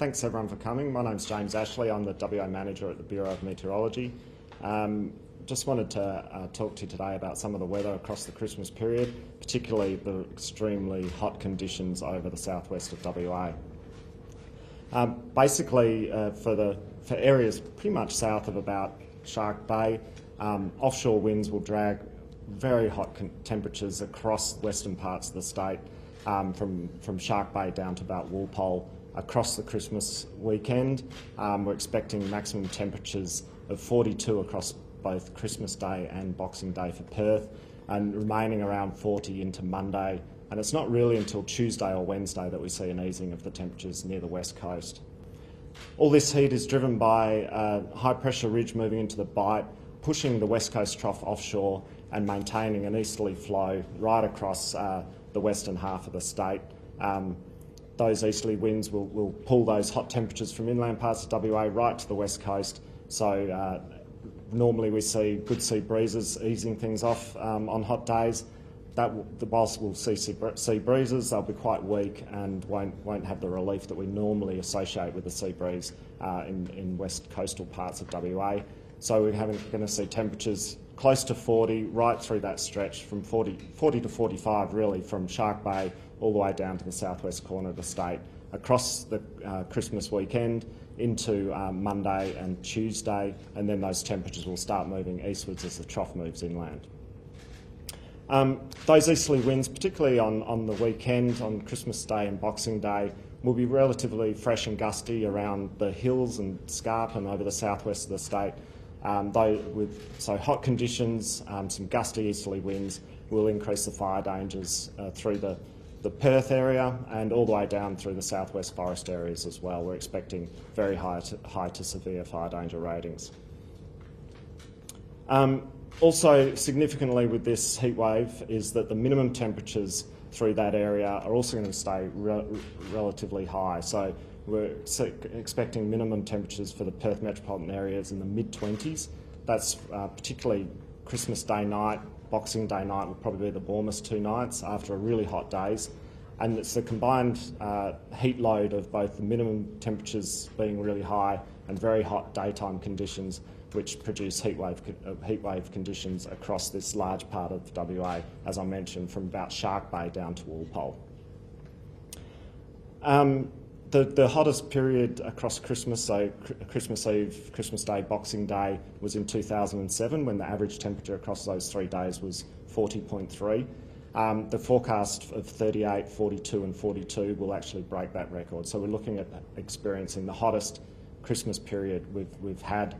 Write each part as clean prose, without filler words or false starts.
Thanks everyone for coming. My name's James Ashley. I'm the WA Manager at the Bureau of Meteorology. Just wanted to talk to you today about some of the weather across the Christmas period, particularly the extremely hot conditions over the southwest of WA. Basically, for areas pretty much south of about Shark Bay, offshore winds will drag very hot temperatures across western parts of the state, from Shark Bay down to about Walpole across the Christmas weekend. We're expecting maximum temperatures of 42 across both Christmas Day and Boxing Day for Perth, and remaining around 40 into Monday. And it's not really until Tuesday or Wednesday that we see an easing of the temperatures near the west coast. All this heat is driven by a high pressure ridge moving into the Bight, pushing the west coast trough offshore and maintaining an easterly flow right across the western half of the state. Those easterly winds will pull those hot temperatures from inland parts of WA right to the west coast. So normally we see good sea breezes easing things off on hot days. Whilst we'll see sea breezes, they'll be quite weak and won't have the relief that we normally associate with the sea breeze in west coastal parts of WA. So we're going to see temperatures close to 40 right through that stretch, from 40 to 45 really, from Shark Bay all the way down to the southwest corner of the state, across the Christmas weekend into Monday and Tuesday, and then those temperatures will start moving eastwards as the trough moves inland. Those easterly winds, particularly on the weekend, on Christmas Day and Boxing Day, will be relatively fresh and gusty around the hills and Scarp and over the southwest of the state. So hot conditions, some gusty easterly winds will increase the fire dangers through the Perth area and all the way down through the southwest forest areas as well. We're expecting very high to severe fire danger ratings. Also, significantly with this heat wave is that the minimum temperatures through that area are also going to stay relatively high. So we're expecting minimum temperatures for the Perth metropolitan areas in the mid-20s. That's particularly Christmas Day night, Boxing Day night will probably be the warmest two nights after a really hot days. And it's the combined heat load of both the minimum temperatures being really high and very hot daytime conditions which produce heat wave conditions across this large part of WA, as I mentioned, from about Shark Bay down to Walpole. The hottest period across Christmas, so Christmas Eve, Christmas Day, Boxing Day, was in 2007, when the average temperature across those 3 days was 40.3. The forecast of 38, 42 and 42 will actually break that record. So we're looking at experiencing the hottest Christmas period we've had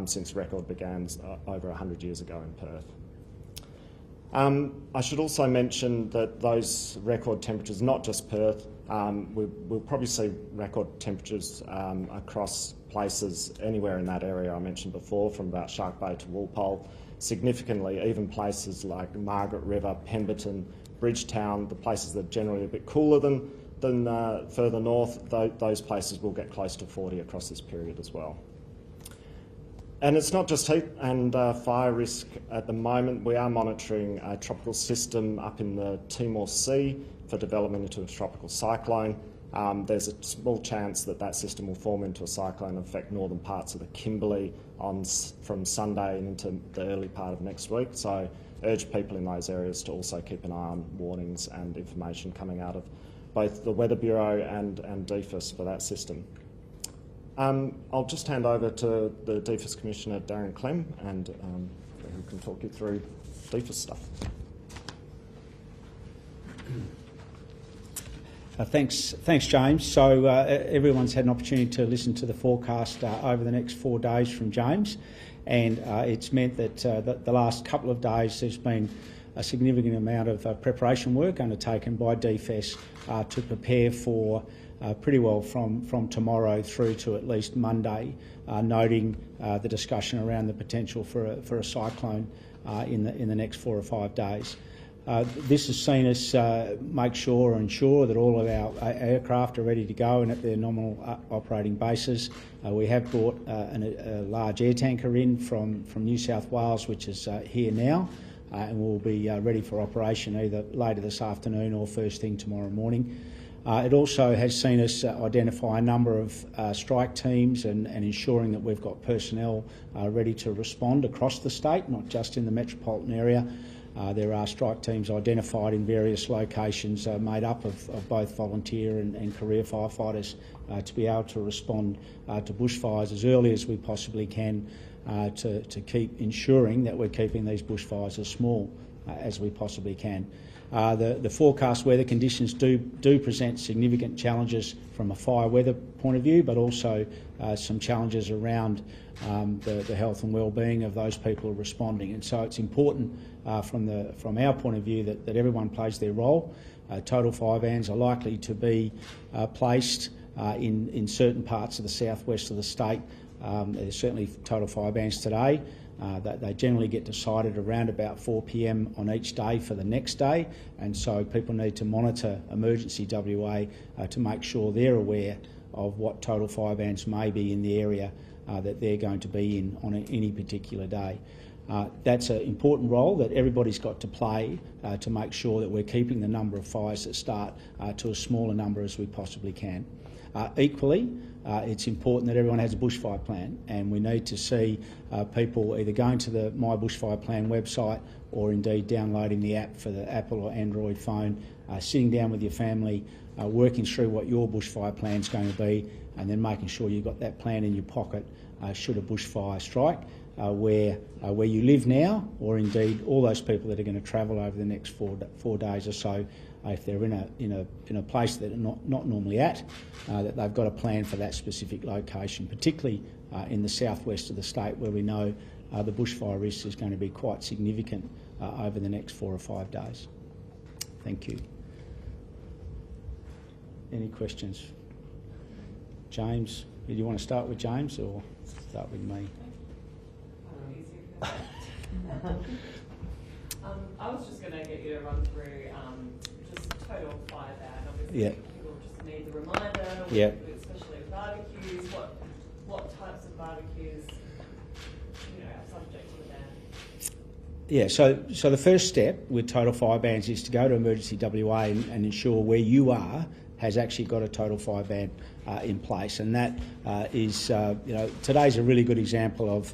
since record began over 100 years ago in Perth. I should also mention that those record temperatures, not just Perth, we'll probably see record temperatures across places anywhere in that area I mentioned before, from about Shark Bay to Walpole. Significantly, even places like Margaret River, Pemberton, Bridgetown, the places that are generally a bit cooler than further north, those places will get close to 40 across this period as well. And it's not just heat and fire risk at the moment. We are monitoring a tropical system up in the Timor Sea for development into a tropical cyclone. There's a small chance that system will form into a cyclone and affect northern parts of the Kimberley from Sunday and into the early part of next week. So I urge people in those areas to also keep an eye on warnings and information coming out of both the Weather Bureau and DFES for that system. I'll just hand over to the DFES Commissioner, Darren Klemm, and who can talk you through DFES stuff. Thanks, James. So everyone's had an opportunity to listen to the forecast over the next 4 days from James, and it's meant that the last couple of days there's been a significant amount of preparation work undertaken by DFES to prepare for pretty well from tomorrow through to at least Monday, noting the discussion around the potential for a cyclone in the next 4 or 5 days. This has seen us ensure that all of our aircraft are ready to go and at their normal operating bases. We have brought a large air tanker in from New South Wales, which is here now, and we'll be ready for operation either later this afternoon or first thing tomorrow morning. It also has seen us identify a number of strike teams and ensuring that we've got personnel ready to respond across the state, not just in the metropolitan area. There are strike teams identified in various locations made up of both volunteer and career firefighters to be able to respond to bushfires as early as we possibly can to keep ensuring that we're keeping these bushfires as small as we possibly can. The forecast weather conditions do present significant challenges from a fire weather point of view, but also some challenges around the health and well-being of those people responding. And so it's important from our point of view that everyone plays their role. Total fire vans are likely to be placed in certain parts of the southwest of the state. There's certainly total fire vans today. They generally get decided around about 4 p.m. on each day for the next day, and so people need to monitor Emergency WA to make sure they're aware of what total fire vans may be in the area that they're going to be in on any particular day. That's an important role that everybody's got to play to make sure that we're keeping the number of fires that start to a smaller number as we possibly can. Equally, it's important that everyone has a bushfire plan, and we need to see people either going to the My Bushfire Plan website or indeed downloading the app for the Apple or Android phone, sitting down with your family, working through what your bushfire plan is going to be, and then making sure you've got that plan in your pocket should a bushfire strike where you live now, or indeed all those people that are going to travel over the next 4 days or so. If they're in a place that they're not normally at, that they've got a plan for that specific location, particularly in the southwest of the state, where we know the bushfire risk is going to be quite significant over the next 4 or 5 days. Thank you. Any questions? James, do you want to start with James or start with me? I was just going to get you to run through just total fire ban. Obviously, yeah. People just need the reminder, yeah. especially with barbecues. What types of barbecues, are subject to the ban? Yeah, so the first step with total fire bans is to go to Emergency WA and ensure where you are has actually got a total fire ban in place, and that is, today's a really good example of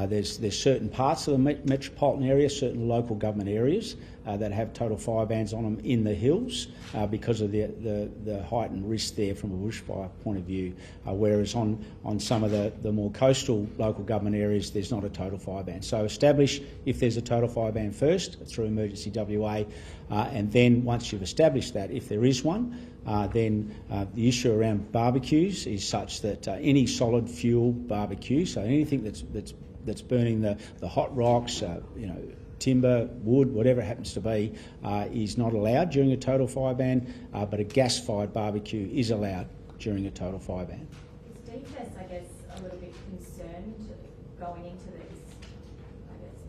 there's certain parts of the metropolitan area, certain local government areas that have total fire bans on them in the hills because of the heightened risk there from a bushfire point of view, whereas on some of the more coastal local government areas there's not a total fire ban. So establish if there's a total fire ban first through Emergency WA, and then once you've established that, if there is one, then the issue around barbecues is such that any solid fuel barbecue, so anything that's burning the hot rocks, timber, wood, whatever it happens to be, is not allowed during a total fire ban, but a gas-fired barbecue is allowed during a total fire ban. Is DFES, I guess, a little bit concerned going into this,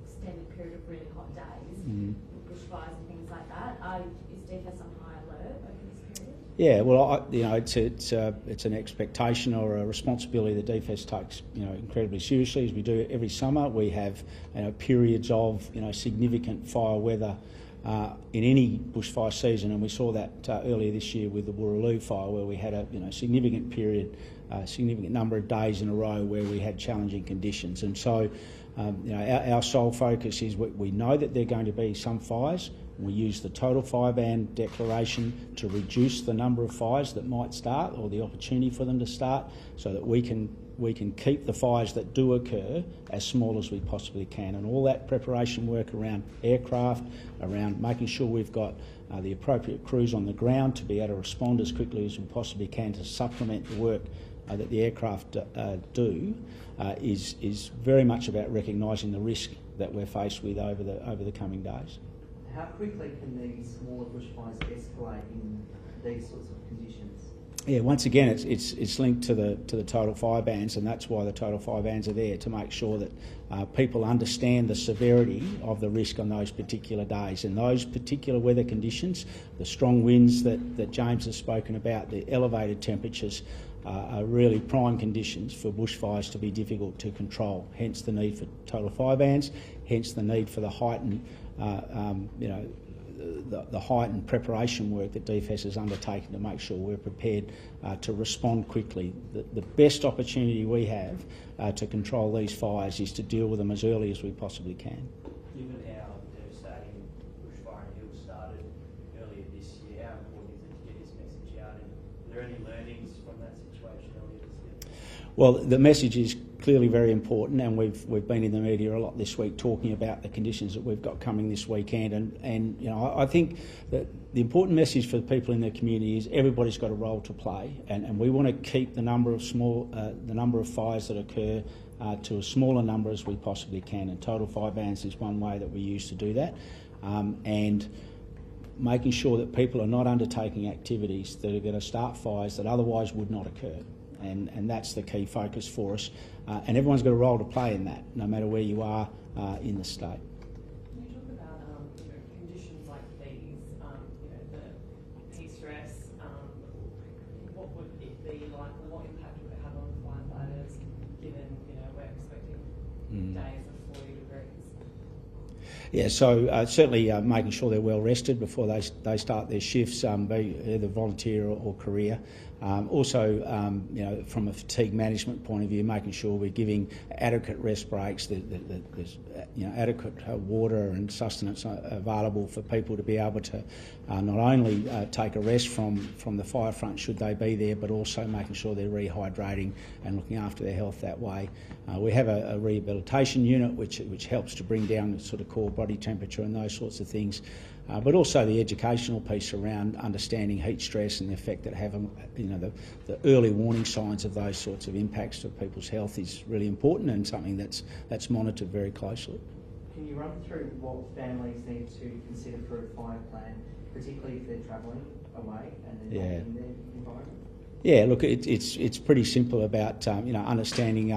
extended period of really hot days, with bushfires and things like that? Is DFES on high alert over this period? Yeah, well, it's an expectation or a responsibility that DFES takes, incredibly seriously, as we do every summer. We have periods of, significant fire weather in any bushfire season, and we saw that earlier this year with the Wooroloo fire, where we had a significant period, significant number of days in a row where we had challenging conditions. And so, our sole focus is we know that there are going to be some fires. We use the total fire ban declaration to reduce the number of fires that might start, or the opportunity for them to start, so that we can keep the fires that do occur as small as we possibly can. And all that preparation work around aircraft, around making sure we've got the appropriate crews on the ground to be able to respond as quickly as we possibly can to supplement the work that the aircraft do, is very much about recognising the risk that we're faced with over the coming days. How quickly can these smaller bushfires escalate in these sorts of conditions? Yeah, once again, it's linked to the total fire bans, and that's why the total fire bans are there, to make sure that people understand the severity of the risk on those particular days. And those particular weather conditions, the strong winds that James has spoken about, the elevated temperatures, are really prime conditions for bushfires to be difficult to control. Hence the need for total fire bans. Hence the need for the heightened the heightened preparation work that DFES has undertaken to make sure we're prepared to respond quickly. The best opportunity we have to control these fires is to deal with them as early as we possibly can. Given how devastating bushfire in Hills started earlier this year, how important is it to get this message out? And are there any learnings from that situation earlier this year? Well, the message is clearly very important, and we've been in the media a lot this week talking about the conditions that we've got coming this weekend. And you know, I think that the important message for the people in the community is everybody's got a role to play, and we want to keep the number of fires that occur to as small a number as we possibly can. And total fire bans is one way that we use to do that, and making sure that people are not undertaking activities that are going to start fires that otherwise would not occur. And that's the key focus for us. And everyone's got a role to play in that, no matter where you are in the state. Can you talk about conditions like these, the heat stress, what would it be like, or what impact would it have on firefighters, given we're expecting days of 40 degrees? Yeah, so certainly making sure they're well rested before they start their shifts, be either volunteer or career. Also, from a fatigue management point of view, making sure we're giving adequate rest breaks, there's adequate water and sustenance available for people to be able to not only take a rest from the fire front should they be there, but also making sure they're rehydrating and looking after their health that way. We have a rehabilitation unit which helps to bring down the sort of core body temperature and those sorts of things. But also the educational piece around understanding heat stress and the effect that have on, the early warning signs of those sorts of impacts to people's health is really important, and something that's monitored very closely. Can you run through what families need to consider for a fire plan, particularly if they're travelling away and they're not in their environment? Yeah, look, it's pretty simple about understanding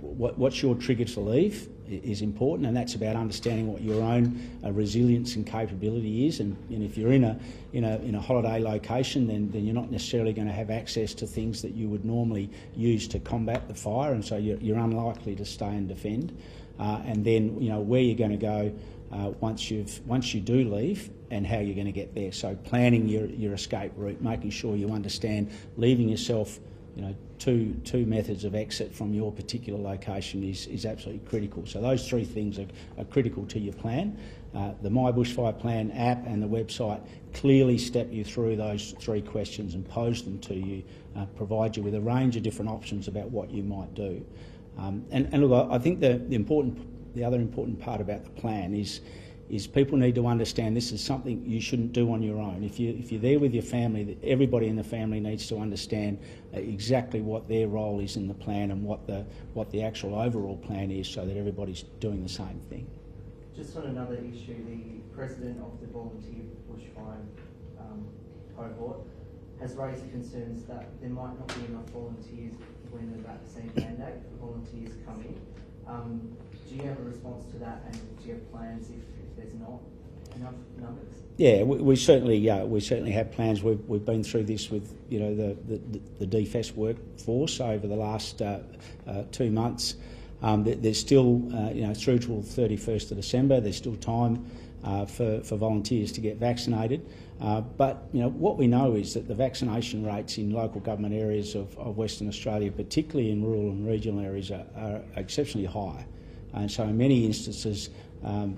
what's your trigger to leave is important, and that's about understanding what your own resilience and capability is. And if you're in a holiday location, then you're not necessarily going to have access to things that you would normally use to combat the fire, and so you're unlikely to stay and defend. And then where you're going to go once you do leave, and how you're going to get there. So planning your escape route, making sure you understand leaving yourself two methods of exit from your particular location is absolutely critical. So those three things are critical to your plan. The My Bushfire Plan app and the website clearly step you through those three questions and pose them to you, provide you with a range of different options about what you might do. And look, I think the other important part about the plan is people need to understand this is something you shouldn't do on your own. If you're there with your family, everybody in the family needs to understand exactly what their role is in the plan and what the actual overall plan is, so that everybody's doing the same thing. Just on another issue, the president of the volunteer bushfire cohort has raised concerns that there might not be enough volunteers when the vaccine mandate for volunteers come in. Do you have a response to that, and do you have plans if there's not enough numbers? Yeah, we certainly have plans. We've been through this with the DFES workforce over the last 2 months. There's still through till 31st of December. There's still time for volunteers to get vaccinated. But what we know is that the vaccination rates in local government areas of Western Australia, particularly in rural and regional areas, are exceptionally high. And so in many instances, I'll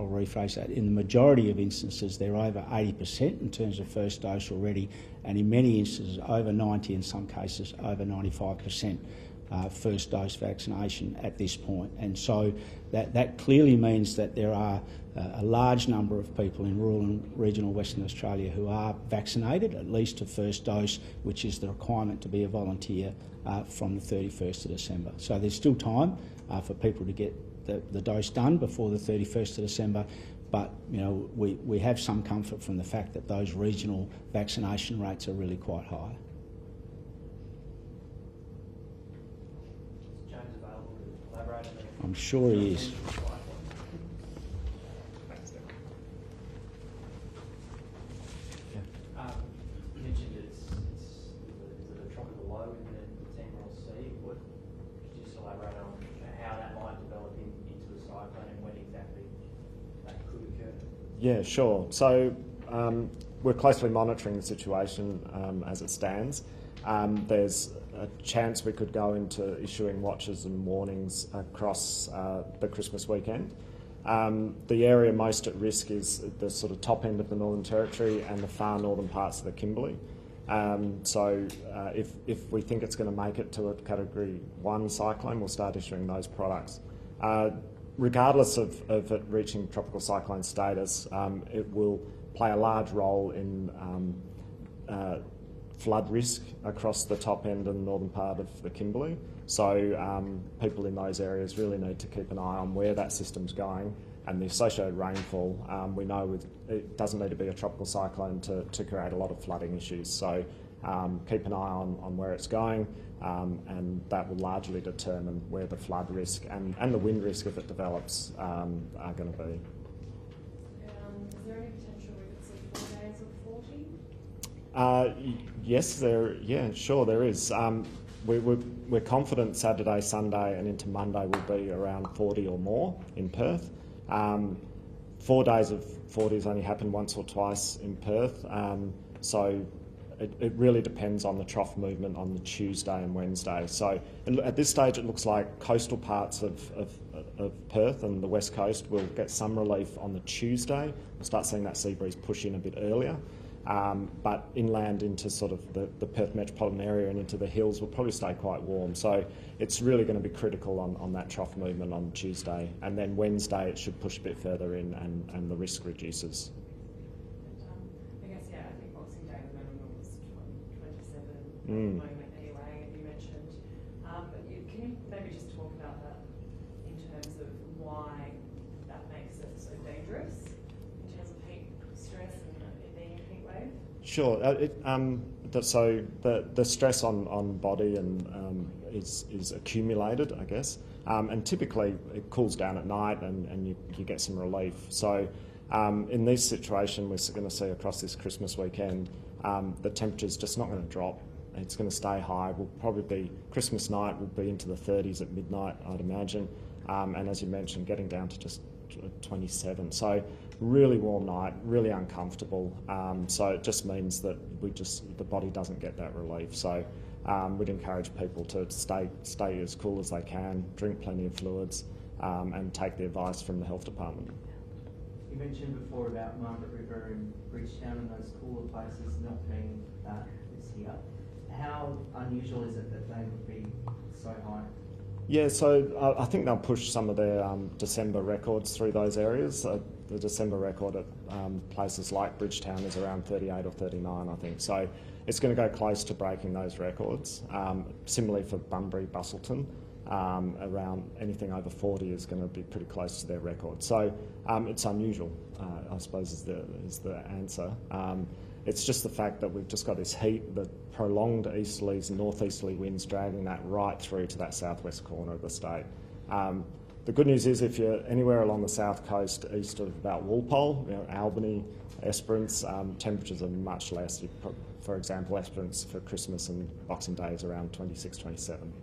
rephrase that, in the majority of instances they're over 80% in terms of first dose already, and in many instances over 90%, in some cases over 95% first dose vaccination at this point. And so that clearly means that there are a large number of people in rural and regional Western Australia who are vaccinated, at least to first dose, which is the requirement to be a volunteer from the 31st of December. So there's still time for people to get the dose done before the 31st of December, but we have some comfort from the fact that those regional vaccination rates are really quite high. Is James available to elaborate on that? I'm sure he is. You mentioned it's a tropical low in the Timor Sea. Could you just elaborate on how that might develop into a cyclone and when exactly that could occur? Yeah, sure. So we're closely monitoring the situation as it stands. There's a chance we could go into issuing watches and warnings across the Christmas weekend. The area most at risk is the sort of top end of the Northern Territory and the far northern parts of the Kimberley. If we think it's going to make it to a Category 1 cyclone, we'll start issuing those products. Regardless of it reaching tropical cyclone status, it will play a large role in flood risk across the top end and northern part of the Kimberley. So people in those areas really need to keep an eye on where that system's going and the associated rainfall. We know it doesn't need to be a tropical cyclone to create a lot of flooding issues. So keep an eye on where it's going, and that will largely determine where the flood risk and the wind risk, if it develops, are going to be. Is there any potential we could see 4 days of 40? Yes, there is. We're confident Saturday, Sunday and into Monday will be around 40 or more in Perth. 4 days of 40s only happened once or twice in Perth, so it really depends on the trough movement on the Tuesday and Wednesday. So at this stage it looks like coastal parts of Perth and the west coast will get some relief on the Tuesday. We'll start seeing that sea breeze push in a bit earlier. But inland into sort of the Perth metropolitan area and into the hills will probably stay quite warm. So it's really going to be critical on that trough movement on Tuesday. And then Wednesday it should push a bit further in and the risk reduces. I guess, I think Boxing Day the minimum was 27 at the moment anyway, you mentioned. But can you maybe just talk about that in terms of why that makes it so dangerous in terms of heat stress and it being a heat wave? Sure. So the stress on body and is accumulated, I guess, and typically it cools down at night and you get some relief. So in this situation we're going to see across this Christmas weekend, the temperature's just not going to drop. It's going to stay high. We'll probably be Christmas night will be into the 30s at midnight, I'd imagine, and as you mentioned, getting down to just 27. So really warm night, really uncomfortable. So it just means that the body doesn't get that relief. So we'd encourage people to stay as cool as they can, drink plenty of fluids, and take the advice from the health department. You mentioned before about Margaret River and Bridgetown and those cooler places not being that this year. How unusual is it that they would be so high? Yeah, so I think they'll push some of their December records through those areas. The December record at places like Bridgetown is around 38 or 39, I think. So it's going to go close to breaking those records. Similarly for Bunbury, Busselton, around anything over 40 is going to be pretty close to their record. So it's unusual, I suppose, is the answer. It's just the fact that we've just got this heat, the prolonged easterlies and northeasterly winds dragging that right through to that southwest corner of the state. The good news is if you're anywhere along the south coast east of about Walpole, Albany, Esperance, temperatures are much less. For example, Esperance for Christmas and Boxing Day is around 26, 27.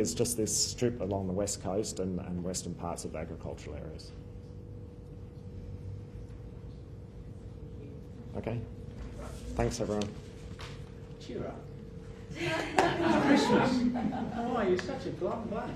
It's just this strip along the west coast and western parts of agricultural areas. Okay. Thanks, everyone. Cheer up. Christmas. Oh, you're such a glum bunch.